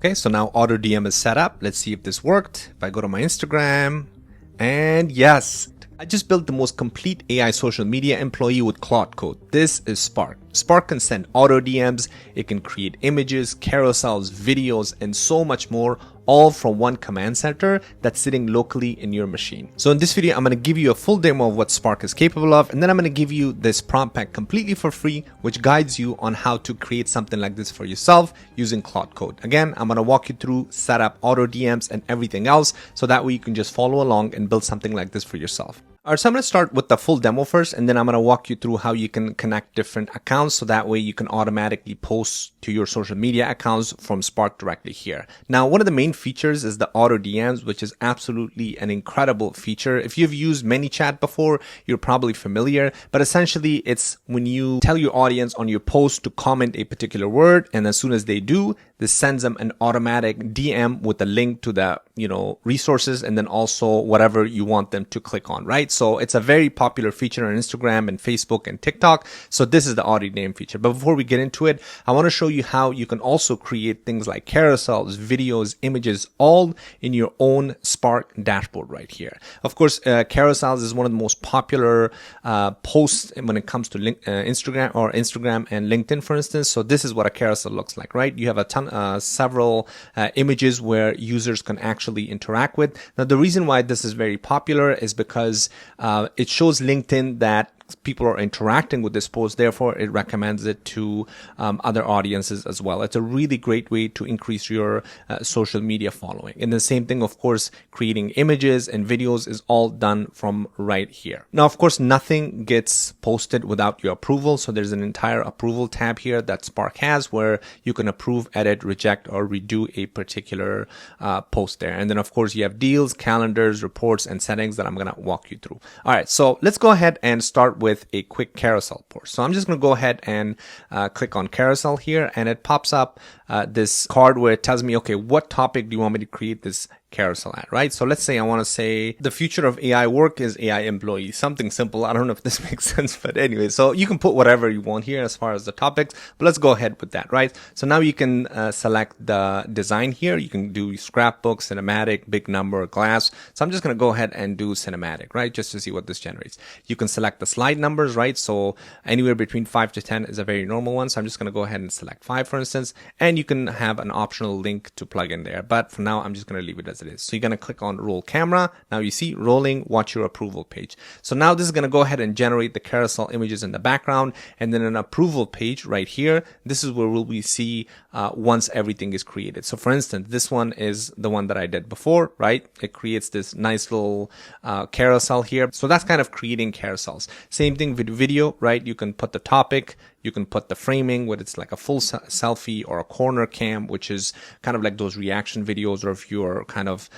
Okay, so now auto DM is set up. Let's see if this worked. If I go to my Instagram, and yes, I just built the most complete AI social media employee with Claude code. This is Spark. Spark can send auto DMs, it can create images, carousels, videos, and so much more, all from one command center that's sitting locally in your machine. So in this video, I'm going to give you a full demo of what Spark is capable of, and then I'm going to give you this prompt pack completely for free, which guides you on how to create something like this for yourself using Claude code. Again, I'm going to walk you through setup, auto DMs, and everything else, so that way you can just follow along and build something like this for yourself. Alright, so I'm going to start with the full demo first, and then I'm going to walk you through how you can connect different accounts, so that way you can automatically post to your social media accounts from Spark directly here. Now, one of the main features is the auto DMs, which is absolutely an incredible feature. If you've used ManyChat before, you're probably familiar, but essentially it's when you tell your audience on your post to comment a particular word, and as soon as they do, this sends them an automatic DM with a link to the, resources, and then also whatever you want them to click on, right? So it's a very popular feature on Instagram and Facebook and TikTok. So this is the auto DM feature. But before we get into it, I want to show you how you can also create things like carousels, videos, images, all in your own Spark dashboard right here. Of course, carousels is one of the most popular posts when it comes to Instagram and LinkedIn, for instance. So this is what a carousel looks like, right? You have a ton, several images where users can actually interact with. Now, the reason why this is very popular is because it shows LinkedIn that people are interacting with this post, therefore it recommends it to other audiences as well. It's a really great way to increase your social media following. And the same thing, of course, creating images and videos is all done from right here. Now, of course, nothing gets posted without your approval. So there's an entire approval tab here that Spark has where you can approve, edit, reject, or redo a particular post there. And then, of course, you have deals, calendars, reports, and settings that I'm going to walk you through. All right, so let's go ahead and start with a quick carousel post. So I'm just going to go ahead and click on carousel here, and it pops up this card where it tells me, okay, what topic do you want me to create this carousel at, right? So let's say I want to say the future of AI work is AI employees, something simple. I don't know if this makes sense, but anyway, so you can put whatever you want here as far as the topics, but let's go ahead with that, right? So now you can select the design here. You can do scrapbook, cinematic, big number, glass. So I'm just going to go ahead and do cinematic, right? Just to see what this generates. You can select the slide numbers, right? So anywhere between 5 to 10 is a very normal one. So I'm just going to go ahead and select 5, for instance, and you can have an optional link to plug in there. But for now, I'm just going to leave it as it is. So you're going to click on roll camera. Now you see rolling, watch your approval page. So now this is going to go ahead and generate the carousel images in the background, and then an approval page right here. This is where we see once everything is created. So for instance, this one is the one that I did before, right? It creates this nice little carousel here. So that's kind of creating carousels. Same thing with video, right? You can put the topic, you can put the framing, whether it's like a full selfie or a corner cam, which is kind of like those reaction videos, or if you're kind of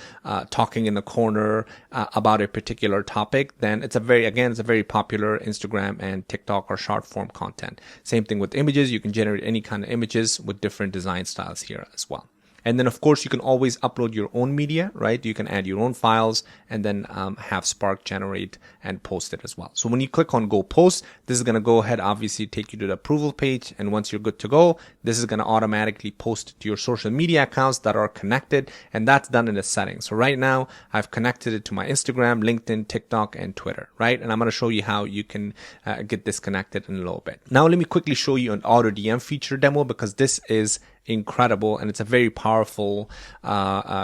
talking in the corner about a particular topic, then it's a very popular Instagram and TikTok or short form content. Same thing with images. You can generate any kind of images with different design styles here as well. And then, of course, you can always upload your own media, right? You can add your own files and then have Spark generate and post it as well. So when you click on Go Post, this is going to go ahead, obviously, take you to the approval page. And once you're good to go, this is going to automatically post to your social media accounts that are connected. And that's done in the settings. So right now, I've connected it to my Instagram, LinkedIn, TikTok, and Twitter, right? And I'm going to show you how you can get this connected in a little bit. Now, let me quickly show you an auto DM feature demo, because this is incredible and it's a very powerful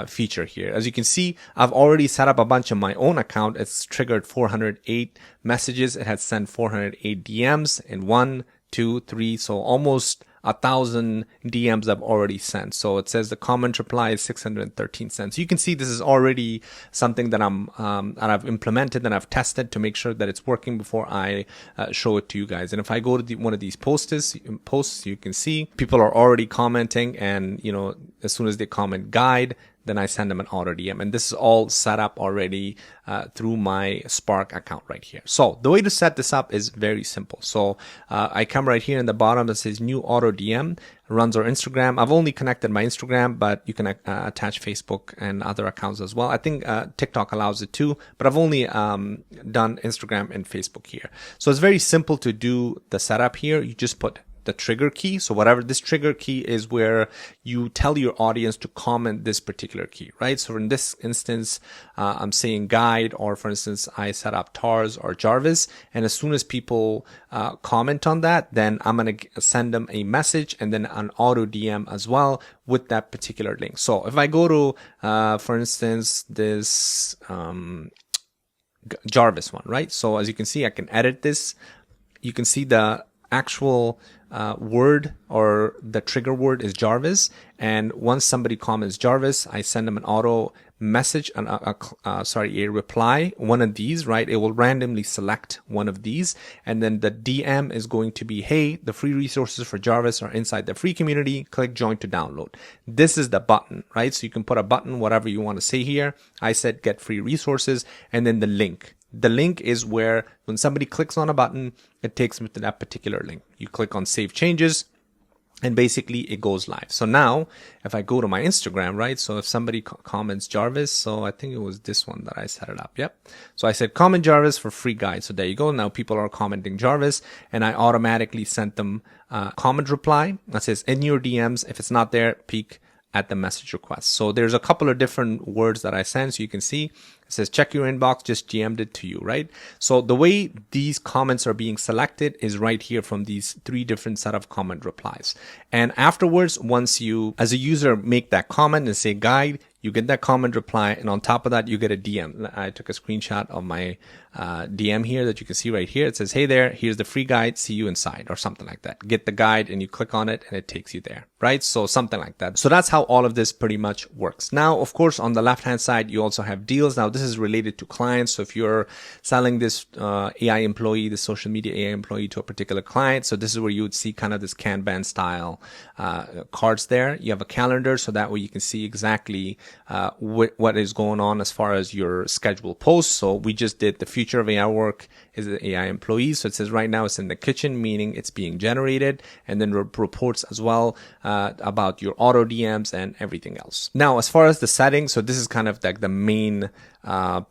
feature here. As you can see, I've already set up a bunch of my own account. It's triggered 408 messages. It has sent 408 DMs in 1, 2, 3, so almost 1,000 DMs I've already sent. So it says the comment reply is 613 cents. You can see this is already something that I've implemented and I've tested to make sure that it's working before I show it to you guys. And if I go to one of these posts, you can see people are already commenting, and as soon as they comment guide, then I send them an auto DM. And this is all set up already through my Spark account right here. So the way to set this up is very simple. So I come right here in the bottom that says new auto DM, runs our Instagram. I've only connected my Instagram, but you can attach Facebook and other accounts as well. I think TikTok allows it too, but I've only done Instagram and Facebook here. So it's very simple to do the setup here. You just put the trigger key. So whatever this trigger key is, where you tell your audience to comment this particular key, right? So in this instance, I'm saying guide, or for instance, I set up TARS or Jarvis. And as soon as people comment on that, then I'm going to send them a message and then an auto DM as well with that particular link. So if I go to, for instance, this Jarvis one, right? So as you can see, I can edit this. You can see the actual word, or the trigger word is Jarvis. And once somebody comments Jarvis, I send them an auto message, a reply, one of these, right? It will randomly select one of these. And then the DM is going to be, hey, the free resources for Jarvis are inside the free community. Click join to download. This is the button, right? So you can put a button, whatever you want to say here. I said get free resources, and then the link. The link is where when somebody clicks on a button, it takes them to that particular link. You click on save changes, and basically it goes live. So now if I go to my Instagram, right? So if somebody comments Jarvis, so I think it was this one that I set it up. Yep. So I said comment Jarvis for free guide. So there you go. Now people are commenting Jarvis, and I automatically sent them a comment reply that says in your DMs. If it's not there, peek at the message request. So there's a couple of different words that I send. So you can see it says check your inbox, just GM'd it to you, right? So the way these comments are being selected is right here from these 3 different set of comment replies. And afterwards, once you as a user make that comment and say guide, you get that comment reply, and on top of that, you get a DM. I took a screenshot of my DM here that you can see right here. It says, hey there, here's the free guide, see you inside, or something like that. Get the guide, and you click on it, and it takes you there, right? So something like that. So that's how all of this pretty much works. Now, of course, on the left-hand side, you also have deals. Now, this is related to clients. So if you're selling this AI employee, this social media AI employee to a particular client, so this is where you would see kind of this Kanban style cards there. You have a calendar, so that way you can see exactly what is going on as far as your scheduled posts. So we just did the future of AI work is the AI employees. So it says right now it's in the kitchen, meaning it's being generated, and then reports as well about your auto DMs and everything else. Now, as far as the settings, so this is kind of like the main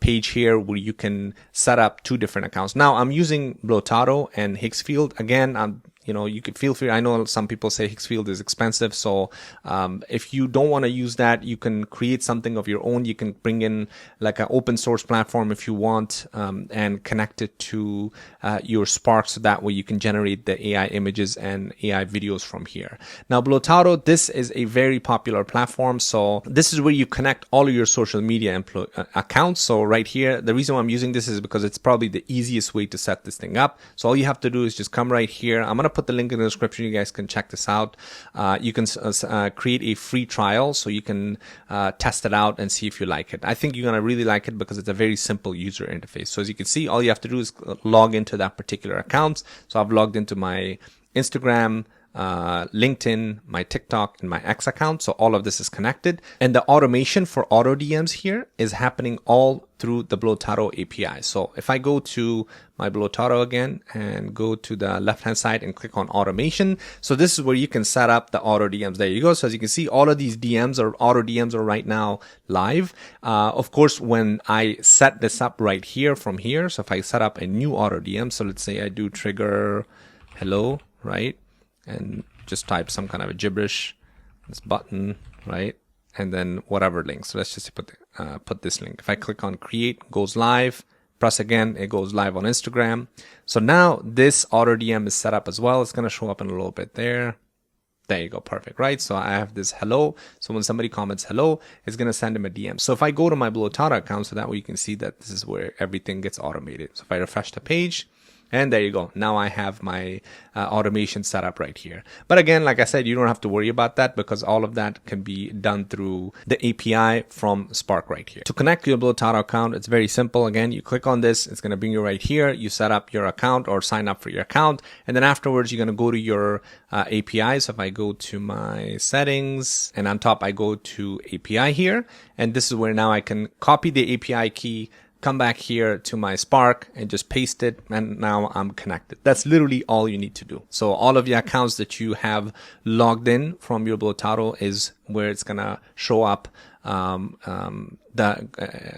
page here where you can set up 2 different accounts. Now I'm using Blotato and Higgsfield. Again, you could feel free. I know some people say Higgsfield is expensive. So if you don't want to use that, you can create something of your own. You can bring in like an open source platform if you want, and connect it to your Spark. So that way you can generate the AI images and AI videos from here. Now, Blotato, this is a very popular platform. So this is where you connect all of your social media accounts. So right here, the reason why I'm using this is because it's probably the easiest way to set this thing up. So all you have to do is just come right here. I'm going to put the link in the description. You guys can check this out. You can create a free trial, so you can test it out and see if you like it. I think you're going to really like it because it's a very simple user interface. So as you can see, all you have to do is log into that particular account. So I've logged into my Instagram, LinkedIn, my TikTok, and my X account. So all of this is connected. And the automation for auto DMs here is happening all through the Blotato API. So if I go to my Blotato again and go to the left-hand side and click on automation. So this is where you can set up the auto DMs. There you go. So as you can see, all of these DMs or auto DMs are right now live. Of course, when I set this up right here from here, so if I set up a new auto DM, so let's say I do trigger hello, right? And just type some kind of a gibberish, this button, right? And then whatever link. So let's just put this link. If I click on create, goes live, press again, it goes live on Instagram. So now this auto DM is set up as well. It's going to show up in a little bit there. There you go. Perfect, right? So I have this hello. So when somebody comments hello, it's going to send them a DM. So if I go to my Blotato account, so that way you can see that this is where everything gets automated. So if I refresh the page, and there you go. Now I have my automation set up right here. But again, like I said, you don't have to worry about that because all of that can be done through the API from Spark right here. To connect your Blotato account, it's very simple. Again, you click on this. It's going to bring you right here. You set up your account or sign up for your account. And then afterwards, you're going to go to your API. So if I go to my settings and on top, I go to API here. And this is where now I can copy the API key, come back here to my Spark and just paste it, and now I'm connected. That's literally all you need to do. So all of the accounts that you have logged in from your Blotaro is where it's gonna show up. The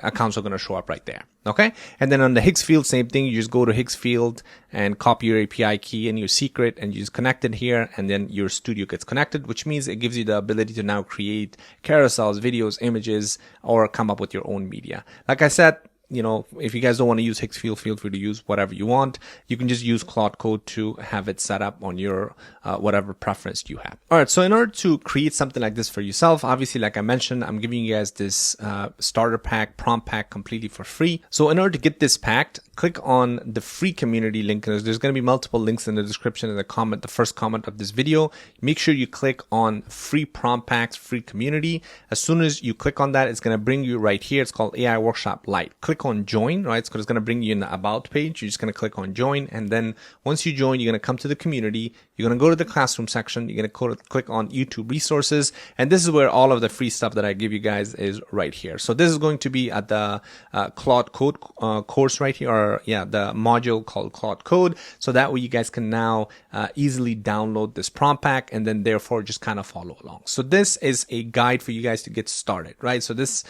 accounts are going to show up right there. Okay. And then on the Higgs field, same thing. You just go to Higgs field and copy your API key and your secret, and you just connect it here, and then your studio gets connected, which means it gives you the ability to now create carousels, videos, images, or come up with your own media. Like I said, you know, if you guys don't want to use Higgs field, feel free to use whatever you want. You can just use Claude Code to have it set up on your whatever preference you have. All right. So in order to create something like this for yourself, obviously, like I mentioned, I'm giving you guys this starter pack, prompt pack completely for free. So in order to get this packed, click on the free community link. There's going to be multiple links in the description and the comment, the first comment of this video. Make sure you click on free prompt packs, free community. As soon as you click on that, it's going to bring you right here. It's called AI Workshop Lite. Click on join, right? So it's going to bring you in the about page. You're just going to click on join. And then once you join, you're going to come to the community. You're going to go to the classroom section. You're going to click on YouTube resources. And this is where all of the free stuff that I give you guys is right here. So this is going to be at the Claude Code course right here, or the module called Claude Code. So that way you guys can now easily download this prompt pack and then therefore just kind of follow along. So this is a guide for you guys to get started, right? So this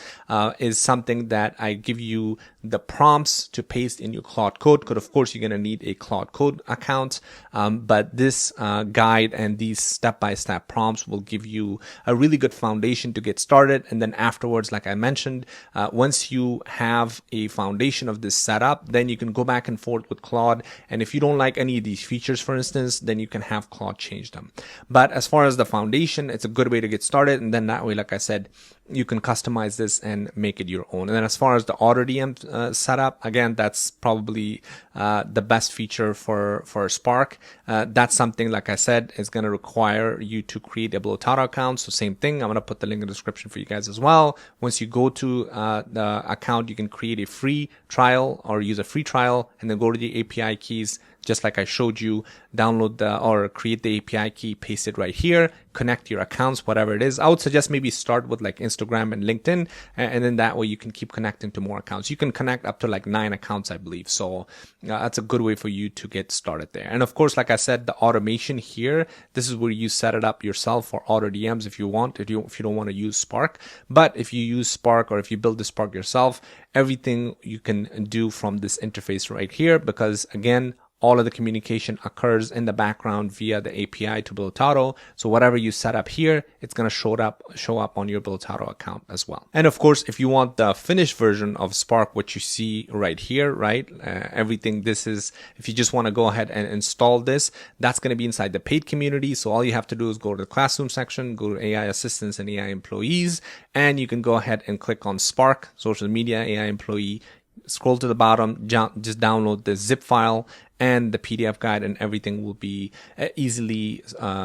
is something that I give you the prompts to paste in your Claude Code. Because of course you're going to need a Claude Code account, but this guide and these step-by-step prompts will give you a really good foundation to get started. And then afterwards, like I mentioned, once you have a foundation of this setup, then you can go back and forth with Claude. And if you don't like any of these features, for instance, then you can have Claude change them. But as far as the foundation, it's a good way to get started. And then that way, like I said, you can customize this and make it your own. And then as far as the auto DM setup, again, that's probably the best feature for Spark. That's something, like I said, is going to require you to create a Blotaro account. So same thing. I'm going to put the link in the description for you guys as well. Once you go to the account, you can create a free trial or use a free trial, and then go to the API keys, just like I showed you, download or create the API key, paste it right here, connect your accounts, whatever it is. I would suggest maybe start with like Instagram and LinkedIn, and then that way you can keep connecting to more accounts. You can connect up to like 9 accounts, I believe. So that's a good way for you to get started there. And of course, like I said, the automation here, this is where you set it up yourself for auto DMs if you want, if you don't want to use Spark. But if you use Spark, or if you build the Spark yourself, everything you can do from this interface right here, because again, all of the communication occurs in the background via the API to Blotaro. So whatever you set up here, it's going to show up on your Blotaro account as well. And of course, if you want the finished version of Spark, what you see right here, right? Everything this is, if you just want to go ahead and install this, that's going to be inside the paid community. So all you have to do is go to the classroom section, go to AI assistants and AI employees, and you can go ahead and click on Spark, social media, AI employee. Scroll to the bottom, just download the zip file and the PDF guide, and everything will be easily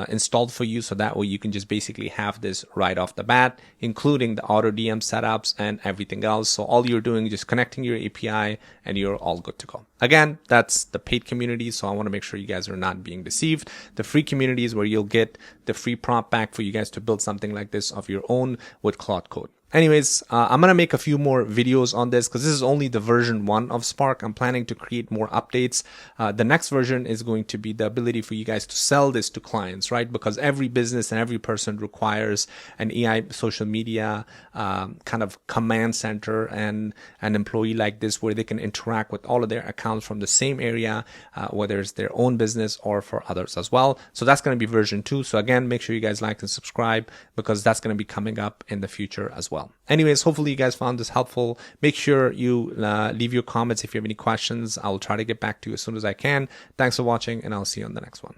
installed for you. So that way you can just basically have this right off the bat, including the auto DM setups and everything else. So all you're doing is just connecting your API and you're all good to go. Again, that's the paid community. So I want to make sure you guys are not being deceived. The free community is where you'll get the free prompt pack for you guys to build something like this of your own with Claude Code. Anyways, I'm going to make a few more videos on this because this is only the version 1 of Spark. I'm planning to create more updates. The next version is going to be the ability for you guys to sell this to clients, right? Because every business and every person requires an AI social media kind of command center and an employee like this where they can interact with all of their accounts from the same area, whether it's their own business or for others as well. So that's going to be version 2. So again, make sure you guys like and subscribe because that's going to be coming up in the future as well. Anyways, hopefully you guys found this helpful. Make sure you leave your comments if you have any questions. I'll try to get back to you as soon as I can. Thanks for watching, and I'll see you on the next one.